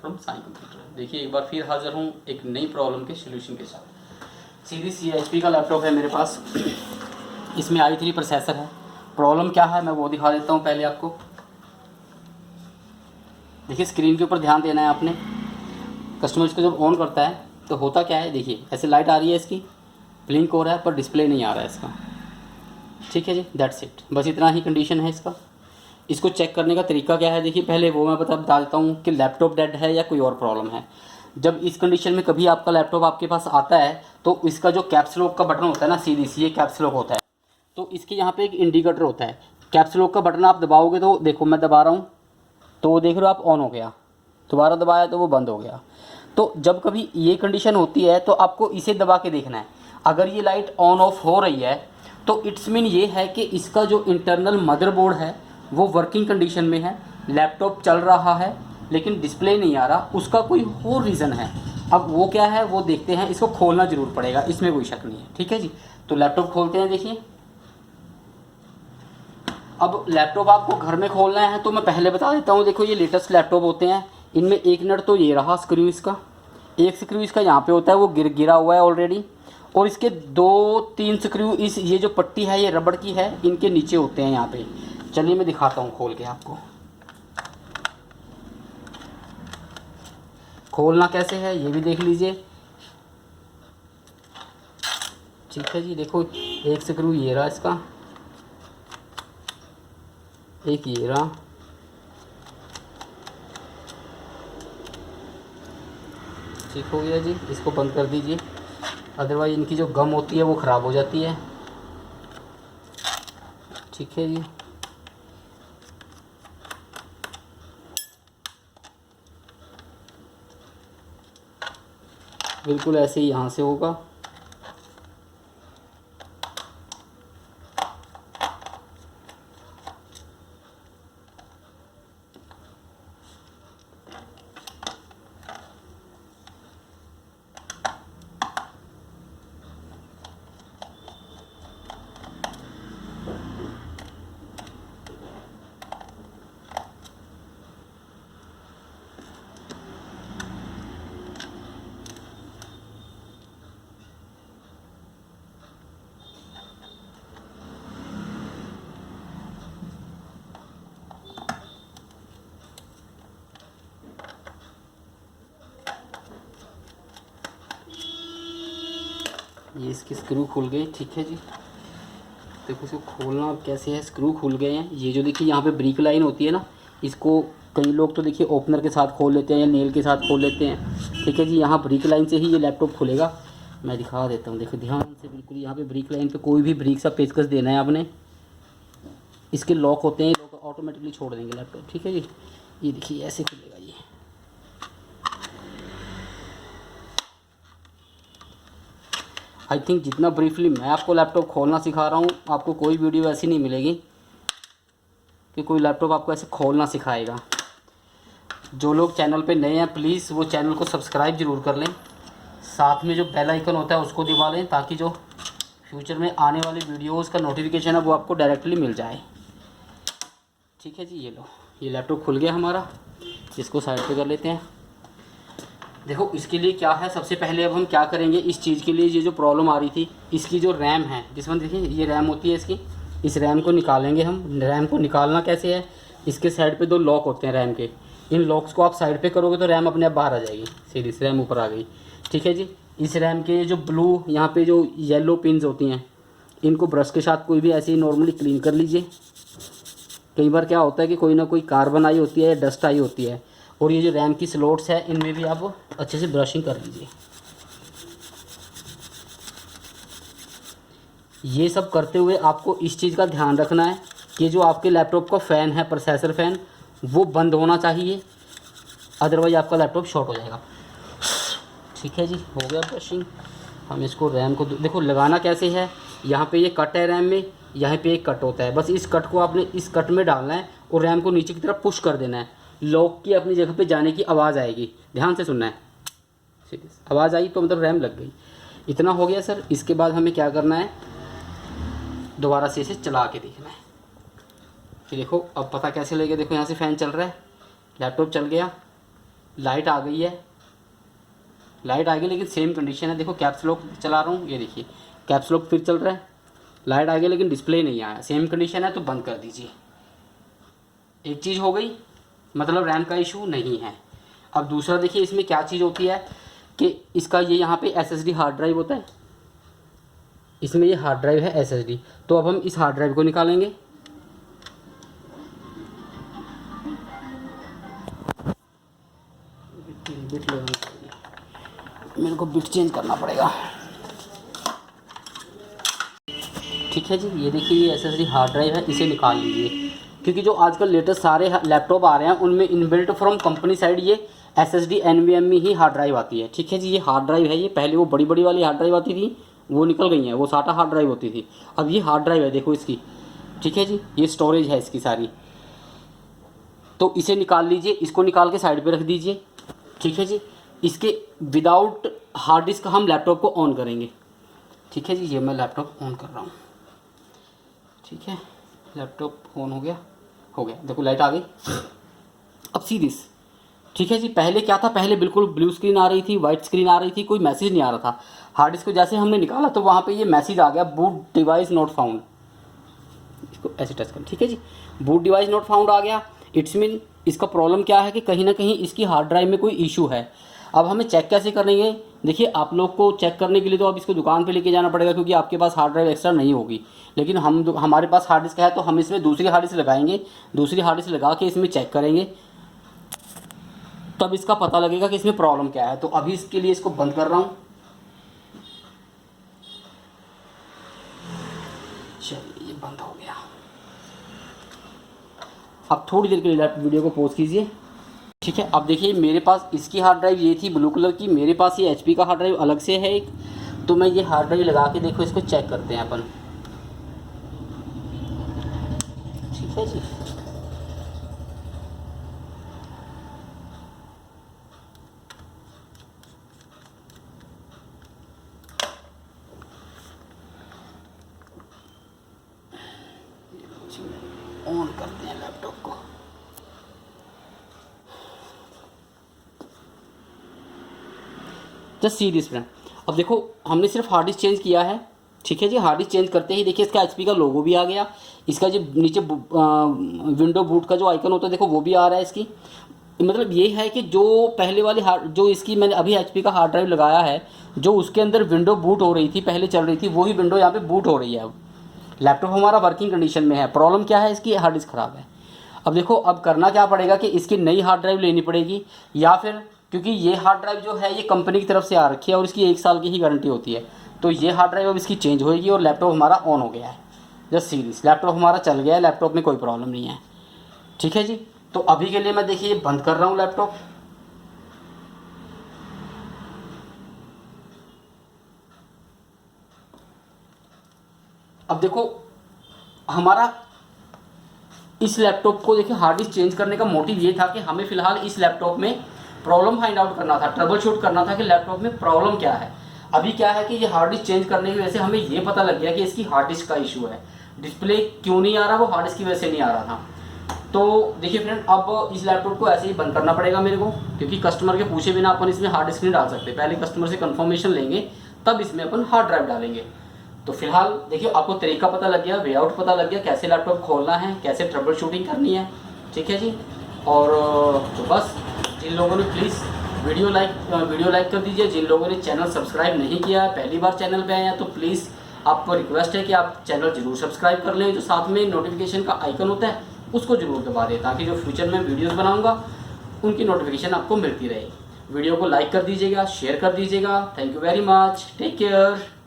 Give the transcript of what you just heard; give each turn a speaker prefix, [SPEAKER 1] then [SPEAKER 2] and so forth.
[SPEAKER 1] From Sai computer. देखिए एक बार फिर हाजिर हूँ एक नई प्रॉब्लम के सॉल्यूशन के साथ। सीधी सी HP का लैपटॉप है मेरे पास, इसमें i3 प्रोसेसर है। प्रॉब्लम क्या है मैं वो दिखा देता हूँ पहले आपको। देखिए स्क्रीन के ऊपर ध्यान देना है आपने। कस्टमर इसको जब ऑन करता है तो होता क्या है, देखिए ऐसे लाइट आ रही है इसकी, ब्लिंक हो रहा है पर डिस्प्ले नहीं आ रहा है इसका। ठीक है जी, दैट्स इट, बस इतना ही कंडीशन है इसका। इसको चेक करने का तरीका क्या है, देखिए पहले वो मैं बता देता हूँ कि लैपटॉप डेड है या कोई और प्रॉब्लम है। जब इस कंडीशन में कभी आपका लैपटॉप आपके पास आता है तो इसका जो कैप्स लॉक का बटन होता है ना, सीधी सी ये कैप्स लॉक होता है, तो इसके यहाँ पे एक इंडिकेटर होता है। कैप्स लॉक का बटन आप दबाओगे तो देखो मैं दबा रहा हूँ तो देख रहे हो आप ऑन हो गया, दोबारा दबाया तो वो बंद हो गया। तो जब कभी ये कंडीशन होती है तो आपको इसे दबा के देखना है। अगर ये लाइट ऑन ऑफ हो रही है तो इट्स मीन ये है कि इसका जो इंटरनल मदरबोर्ड है वो वर्किंग कंडीशन में है, लैपटॉप चल रहा है लेकिन डिस्प्ले नहीं आ रहा, उसका कोई और रीज़न है। अब वो क्या है वो देखते हैं, इसको खोलना ज़रूर पड़ेगा, इसमें कोई शक नहीं है। ठीक है जी, तो लैपटॉप खोलते हैं। देखिए अब लैपटॉप आपको घर में खोलना है तो मैं पहले बता देता हूँ। देखो ये लेटेस्ट लैपटॉप होते हैं, इनमें एक नट तो ये रहा स्क्रू इसका, एक स्क्रू इसका यहाँ पे होता है वो गिरा हुआ है ऑलरेडी, और इसके 2-3 स्क्रू इस ये जो पट्टी है ये रबड़ की है, इनके नीचे होते हैं यहाँ पे। चलिए मैं दिखाता हूँ खोल के आपको। खोलना कैसे है ये भी देख लीजिए। ठीक है जी, देखो एक स्क्रू ये रहा इसका, एक ये रहा, ठीक हो गया जी। इसको बंद कर दीजिए, अदरवाइज इनकी जो गम होती है वो ख़राब हो जाती है। ठीक है जी, बिल्कुल ऐसे ही यहाँ से होगा। ये इसकी स्क्रू खुल गई। ठीक है जी, देखो इसको खोलना अब कैसे है। स्क्रू खुल गए हैं। ये जो देखिए यहाँ पे ब्रिक लाइन होती है ना, इसको कई लोग तो देखिए ओपनर के साथ खोल लेते हैं या नेल के साथ खोल लेते हैं। ठीक है जी, यहाँ ब्रिक लाइन से ही ये लैपटॉप खुलेगा। मैं दिखा देता हूँ, देखो ध्यान से बिल्कुल। यहाँ पे ब्रिक लाइन पे कोई भी ब्रिक सा पेचकस देना है आपने। इसके लॉक होते हैं, लॉक ऑटोमेटिकली छोड़ देंगे लैपटॉप। ठीक है जी, ये देखिए ऐसे खुलेगा ये। आई थिंक जितना ब्रीफली मैं आपको लैपटॉप खोलना सिखा रहा हूँ, आपको कोई वीडियो ऐसी नहीं मिलेगी कि कोई लैपटॉप आपको ऐसे खोलना सिखाएगा। जो लोग चैनल पे नए हैं प्लीज़ वो चैनल को सब्सक्राइब ज़रूर कर लें, साथ में जो बेल आइकन होता है उसको दबा लें ताकि जो फ्यूचर में आने वाले वीडियोज़ का नोटिफिकेशन है वो आपको डायरेक्टली मिल जाए। ठीक है जी, ये लो ये लैपटॉप खुल गया हमारा। इसको साइड पे कर लेते हैं। देखो इसके लिए क्या है, सबसे पहले अब हम क्या करेंगे, इस चीज़ के लिए ये जो प्रॉब्लम आ रही थी, इसकी जो रैम है जिसमें देखिए ये रैम होती है इसकी, इस रैम को निकालेंगे हम। रैम को निकालना कैसे है, इसके साइड पे 2 लॉक होते हैं रैम के, इन लॉक्स को आप साइड पे करोगे तो रैम अपने आप बाहर आ जाएगी, सीधी से रैम ऊपर आ गई। ठीक है जी, इस रैम के जो ब्लू यहाँ पे जो येलो पिन्स होती हैं, इनको ब्रश के साथ कोई भी ऐसे ही नॉर्मली क्लीन कर लीजिए। कई बार क्या होता है कि कोई ना कोई कार्बन आई होती है या डस्ट आई होती है, और ये जो रैम की स्लॉट्स है इनमें भी आप अच्छे से ब्रशिंग कर लीजिए। ये सब करते हुए आपको इस चीज़ का ध्यान रखना है कि जो आपके लैपटॉप का फ़ैन है, प्रोसेसर फ़ैन, वो बंद होना चाहिए, अदरवाइज आपका लैपटॉप शॉर्ट हो जाएगा। ठीक है जी, हो गया ब्रशिंग। हम इसको रैम को देखो लगाना कैसे है। यहाँ पे ये कट है रैम में, यहाँ पे एक कट होता है, बस इस कट को आपने इस कट में डालना है और रैम को नीचे की तरफ पुश कर देना है। लॉक की अपनी जगह पे जाने की आवाज़ आएगी, ध्यान से सुनना है। आवाज़ आई तो मतलब रैम लग गई। इतना हो गया सर। इसके बाद हमें क्या करना है, दोबारा से इसे चला के देखना है कि देखो अब पता कैसे लगेगा। देखो यहाँ से फ़ैन चल रहा है, लैपटॉप चल गया, लाइट आ गई है, लाइट आ गई, लेकिन सेम कंडीशन है। देखो कैप्स लॉक चला रहा हूँ, ये देखिए कैप्स लॉक फिर चल रहा है, लाइट आ गई लेकिन डिस्प्ले नहीं आया, सेम कंडीशन है, तो बंद कर दीजिए। एक चीज़ हो गई, मतलब रैम का इशू नहीं है। अब दूसरा देखिए इसमें क्या चीज़ होती है कि इसका ये यहाँ पे SSD हार्ड ड्राइव होता है, इसमें ये हार्ड ड्राइव है SSD। तो अब हम इस हार्ड ड्राइव को निकालेंगे। बिट मेरे को बिट चेंज करना पड़ेगा। ठीक है जी, ये देखिए ये SSD हार्ड ड्राइव है, इसे निकाल लीजिए। क्योंकि जो आजकल लेटेस्ट सारे लैपटॉप आ रहे हैं उनमें इनबिल्ट फ्रॉम कंपनी साइड ये SSD NVMe ही हार्ड ड्राइव आती है। ठीक है जी, ये हार्ड ड्राइव है, ये पहले वो बड़ी बड़ी वाली हार्ड ड्राइव आती थी वो निकल गई हैं, वो SATA हार्ड ड्राइव होती थी, अब ये हार्ड ड्राइव है देखो इसकी। ठीक है जी, ये स्टोरेज है इसकी सारी, तो इसे निकाल लीजिए, इसको निकाल के साइड पे रख दीजिए। ठीक है जी, इसके विदाउट हार्ड डिस्क हम लैपटॉप को ऑन करेंगे। ठीक है जी, ये मैं लैपटॉप ऑन कर रहा हूँ। ठीक है, लैपटॉप ऑन हो गया, देखो लाइट आ गई। अब सी दिस। ठीक है जी, पहले क्या था, पहले बिल्कुल ब्लू स्क्रीन आ रही थी, वाइट स्क्रीन आ रही थी, कोई मैसेज नहीं आ रहा था। हार्ड डिस्क को जैसे हमने निकाला तो वहाँ पे ये मैसेज आ गया, बूट डिवाइस नॉट फाउंड। इसको ऐसे टच कर, ठीक है जी, बूट डिवाइस नॉट फाउंड आ गया। इट्स मीन इसका प्रॉब्लम क्या है कि कहीं ना कहीं इसकी हार्ड ड्राइव में कोई इशू है। अब हमें चेक कैसे करेंगे, देखिए आप लोग को चेक करने के लिए तो अब इसको दुकान पे लेके जाना पड़ेगा, क्योंकि आपके पास हार्ड ड्राइव एक्स्ट्रा नहीं होगी। लेकिन हमारे पास हार्ड डिस्क है, तो हम इसमें दूसरी हार्ड डिस्क लगाएंगे, दूसरी हार्ड डिस्क लगा के इसमें चेक करेंगे, तब इसका पता लगेगा कि इसमें प्रॉब्लम क्या है। तो अभी इसके लिए इसको बंद कर रहा हूँ। चलिए ये बंद हो गया। अब थोड़ी देर के लिए वीडियो को पॉज कीजिए। ठीक है, अब देखिए मेरे पास इसकी हार्ड ड्राइव ये थी ब्लू कलर की, मेरे पास ये HP का हार्ड ड्राइव अलग से है एक। तो मैं ये हार्ड ड्राइव लगा के देखो इसको चेक करते हैं अपन। ठीक है जी, ऑन करते हैं लैपटॉप को। Just see this friend. अब देखो हमने सिर्फ हार्ड डिस्क चेंज किया है। ठीक है जी, हार्ड डिस्क चेंज करते ही देखिए इसका HP का लोगो भी आ गया, इसका जो नीचे विंडो बूट का जो आइकन होता है देखो वो भी आ रहा है इसकी। मतलब ये है कि जो पहले वाली जो इसकी मैंने अभी HP का हार्ड ड्राइव लगाया है, जो उसके अंदर विंडो बूट हो रही थी पहले चल रही थी, वही विंडो यहाँ पे बूट हो रही है। अब लैपटॉप हमारा वर्किंग कंडीशन में है। प्रॉब्लम क्या है, इसकी हार्ड डिस्क ख़राब है। अब देखो अब करना क्या पड़ेगा कि इसकी नई हार्ड ड्राइव लेनी पड़ेगी, या फिर क्योंकि ये हार्ड ड्राइव जो है ये कंपनी की तरफ से आ रखी है और इसकी 1 साल की ही गारंटी होती है, तो ये हार्ड ड्राइव अब इसकी चेंज होएगी और लैपटॉप हमारा ऑन हो गया है। जस्ट सीरीज लैपटॉप हमारा चल गया है, लैपटॉप में कोई प्रॉब्लम नहीं है। ठीक है जी, तो अभी के लिए मैं देखिए बंद कर रहा हूँ लैपटॉप। अब देखो हमारा इस लैपटॉप को देखिए हार्ड डिस्क चेंज करने का मोटिव ये था कि हमें फ़िलहाल इस लैपटॉप में प्रॉब्लम फाइंड आउट करना था, ट्रबल शूट करना था कि लैपटॉप में प्रॉब्लम क्या है। अभी क्या है कि ये हार्ड डिस्क चेंज करने की वजह से हमें ये पता लग गया कि इसकी हार्ड डिस्क का इशू है। डिस्प्ले क्यों नहीं आ रहा, वो हार्ड डिस्क की वजह से नहीं आ रहा था। तो देखिए फ्रेंड, अब इस लैपटॉप को ऐसे ही बंद करना पड़ेगा मेरे को, क्योंकि कस्टमर के पूछे बिना अपन इसमें हार्ड डिस्क नहीं डाल सकते। पहले कस्टमर से कन्फर्मेशन लेंगे तब इसमें अपन हार्ड ड्राइव डालेंगे। तो फिलहाल देखिए आपको तरीका पता लग गया, वे आउट पता लग गया, कैसे लैपटॉप खोलना है, कैसे ट्रबल शूटिंग करनी है। ठीक है जी, और तो बस जिन लोगों ने प्लीज़ वीडियो लाइक कर दीजिए। जिन लोगों ने चैनल सब्सक्राइब नहीं किया है, पहली बार चैनल पे आए हैं, तो प्लीज़ आपको रिक्वेस्ट है कि आप चैनल जरूर सब्सक्राइब कर लें। जो साथ में नोटिफिकेशन का आइकन होता है उसको जरूर दबा दें, ताकि जो फ्यूचर में वीडियोज़ बनाऊँगा उनकी नोटिफिकेशन आपको मिलती रहे। वीडियो को लाइक कर दीजिएगा, शेयर कर दीजिएगा। Thank you very much, take care.